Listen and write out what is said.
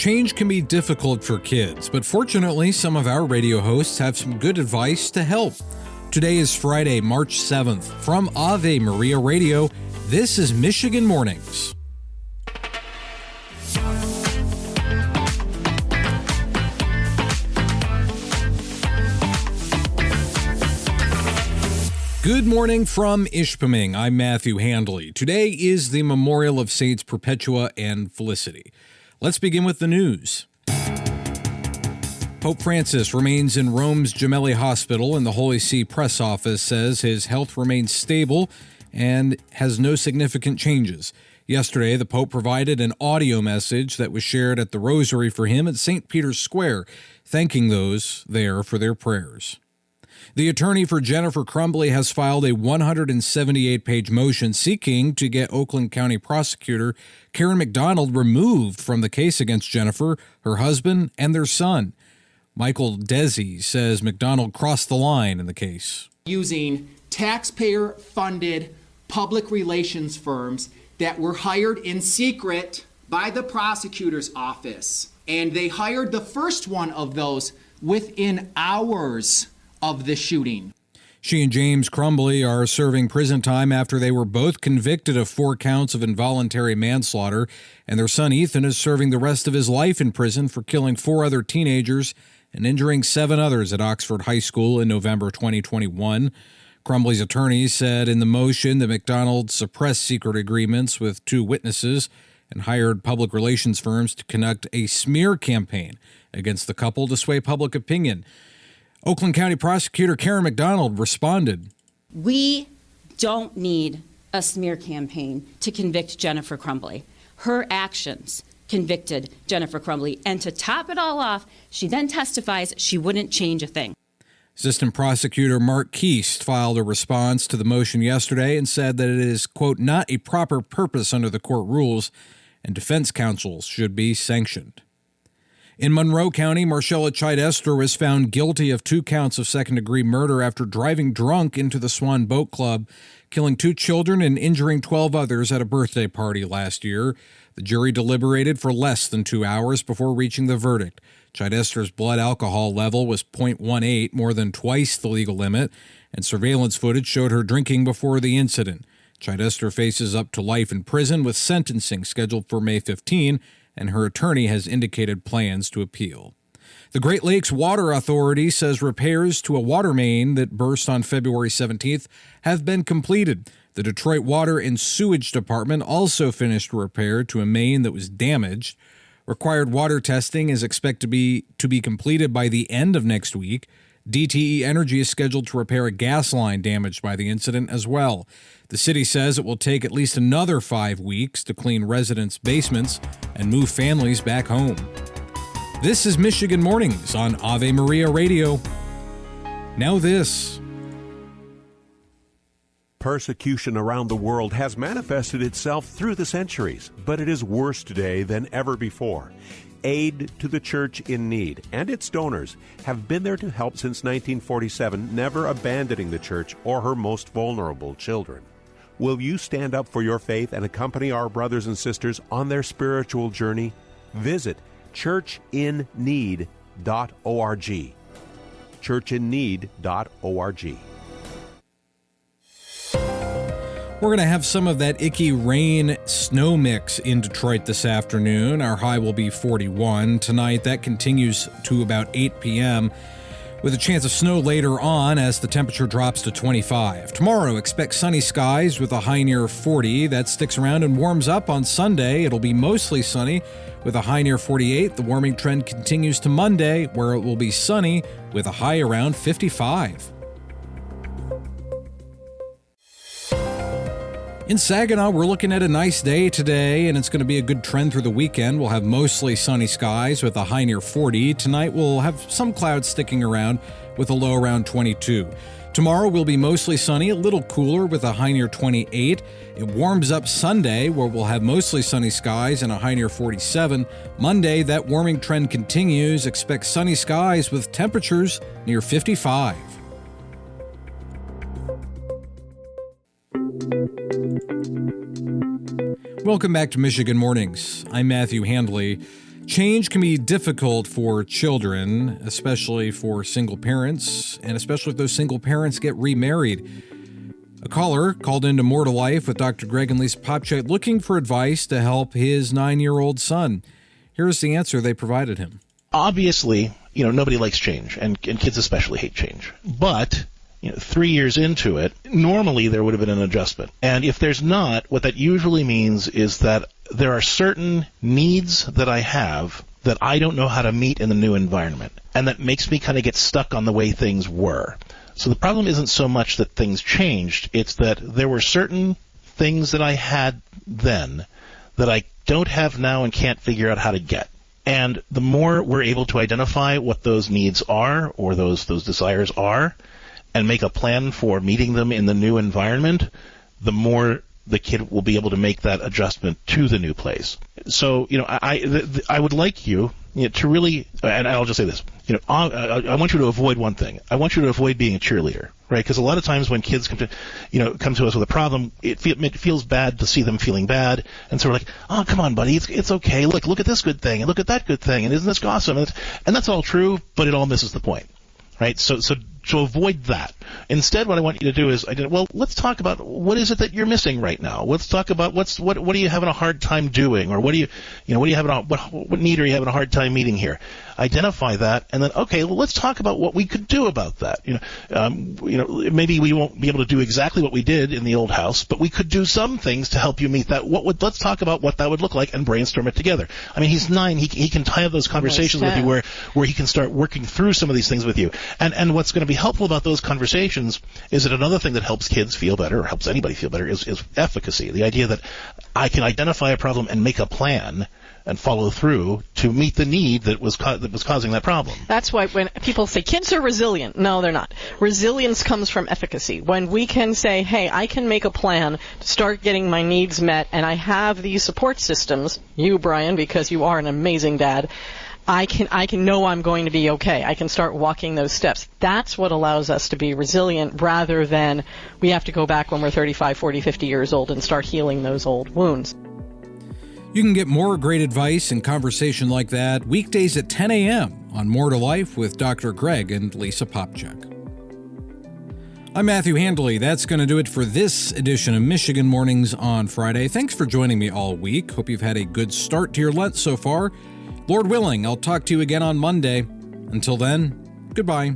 Change can be difficult for kids, but fortunately, some of our radio hosts have some good advice to help. Today is Friday, March 7th. From Ave Maria Radio, this is Michigan Mornings. Good morning from Ishpeming. I'm Matthew Handley. Today is the memorial of Saints Perpetua and Felicity. Let's begin with the news. Pope Francis remains in Rome's Gemelli Hospital, and the Holy See press office says his health remains stable and has no significant changes. Yesterday, the Pope provided an audio message that was shared at the Rosary for him at St. Peter's Square, thanking those there for their prayers. The attorney for Jennifer Crumbley has filed a 178-page motion seeking to get Oakland County prosecutor Karen McDonald removed from the case against Jennifer, her husband, and their son. Michael Desi says McDonald crossed the line in the case. Using taxpayer-funded public relations firms that were hired in secret by the prosecutor's office. And they hired the first one of those within hours of the shooting. She and James Crumbley are serving prison time after they were both convicted of 4 counts of involuntary manslaughter, and their son Ethan is serving the rest of his life in prison for killing 4 other teenagers and injuring 7 others at Oxford High School in November 2021. Crumbley's attorney said in the motion that McDonald suppressed secret agreements with 2 witnesses and hired public relations firms to conduct a smear campaign against the couple to sway public opinion. Oakland County prosecutor Karen McDonald responded. We don't need a smear campaign to convict Jennifer Crumbley. Her actions convicted Jennifer Crumbley, and to top it all off, she then testifies she wouldn't change a thing. Assistant Prosecutor Mark Keast filed a response to the motion yesterday and said that it is, quote, not a proper purpose under the court rules, and defense counsels should be sanctioned. In Monroe County, Marshella Chidester was found guilty of 2 counts of second-degree murder after driving drunk into the Swan Boat Club, killing 2 children and injuring 12 others at a birthday party last year. The jury deliberated for less than 2 hours before reaching the verdict. Chidester's blood alcohol level was 0.18, more than twice the legal limit, and surveillance footage showed her drinking before the incident. Chidester faces up to life in prison with sentencing scheduled for May 15, and her attorney has indicated plans to appeal. The Great Lakes Water Authority says repairs to a water main that burst on February 17th have been completed. The Detroit Water and Sewage Department also finished repair to a main that was damaged. Required water testing is expected to be completed by the end of next week. DTE Energy is scheduled to repair a gas line damaged by the incident as well. The city says it will take at least another 5 weeks to clean residents' basements and move families back home. This is Michigan Mornings on Ave Maria Radio. Now this. Persecution around the world has manifested itself through the centuries, but it is worse today than ever before. Aid to the Church in Need and its donors have been there to help since 1947, never abandoning the church or her most vulnerable children. Will you stand up for your faith and accompany our brothers and sisters on their spiritual journey? Visit churchinneed.org. churchinneed.org. We're going to have some of that icky rain snow mix in Detroit this afternoon. Our high will be 41. Tonight, that continues to about 8 p.m. with a chance of snow later on as the temperature drops to 25. Tomorrow, expect sunny skies with a high near 40. That sticks around and warms up on Sunday. It'll be mostly sunny with a high near 48. The warming trend continues to Monday, where it will be sunny with a high around 55. In Saginaw, we're looking at a nice day today, and it's going to be a good trend through the weekend. We'll have mostly sunny skies with a high near 40. Tonight, we'll have some clouds sticking around with a low around 22. Tomorrow will be mostly sunny, a little cooler with a high near 28. It warms up Sunday, where we'll have mostly sunny skies and a high near 47. Monday, that warming trend continues. Expect sunny skies with temperatures near 55. Welcome back to Michigan Mornings. I'm Matthew Handley. Change can be difficult for children, especially for single parents, and especially if those single parents get remarried. A caller called into More to Life with Dr. Greg and Lisa Popcak looking for advice to help his 9-year-old son. Here's the answer they provided him. Obviously, nobody likes change, and kids especially hate change. But 3 years into it, normally there would have been an adjustment. And if there's not, what that usually means is that there are certain needs that I have that I don't know how to meet in the new environment. And that makes me kind of get stuck on the way things were. So the problem isn't so much that things changed, it's that there were certain things that I had then that I don't have now and can't figure out how to get. And the more we're able to identify what those needs are or those desires are and make a plan for meeting them in the new environment, the more the kid will be able to make that adjustment to the new place. So, I would like you to really, and I'll just say this, I want you to avoid one thing. I want you to avoid being a cheerleader, right? Because a lot of times when kids come to us with a problem, it feels bad to see them feeling bad, and so we're like, oh, come on, buddy, it's okay. Look at this good thing, and look at that good thing, and isn't this awesome? And that's all true, but it all misses the point, right? So avoid that. Instead, what I want you to do is, let's talk about what is it that you're missing right now. Let's talk about what are you having a hard time doing, or what need are you having a hard time meeting here? Identify that, and then let's talk about what we could do about that. Maybe we won't be able to do exactly what we did in the old house, but we could do some things to help you meet that. Let's talk about what that would look like and brainstorm it together. I mean, he's 9; he can have those conversations with you where he can start working through some of these things with you. And what's going to be helpful about those conversations is that another thing that helps kids feel better, or helps anybody feel better, is efficacy. The idea that I can identify a problem and make a plan and follow through to meet the need that was causing that problem. That's why when people say kids are resilient, no, they're not. Resilience comes from efficacy. When we can say, hey, I can make a plan to start getting my needs met, and I have these support systems, you, Brian, because you are an amazing dad, I can know I'm going to be okay. I can start walking those steps. That's what allows us to be resilient, rather than we have to go back when we're 35, 40, 50 years old and start healing those old wounds. You can get more great advice and conversation like that weekdays at 10 a.m. on More to Life with Dr. Greg and Lisa Popcak. I'm Matthew Handley. That's going to do it for this edition of Michigan Mornings on Friday. Thanks for joining me all week. Hope you've had a good start to your Lent so far. Lord willing, I'll talk to you again on Monday. Until then, goodbye.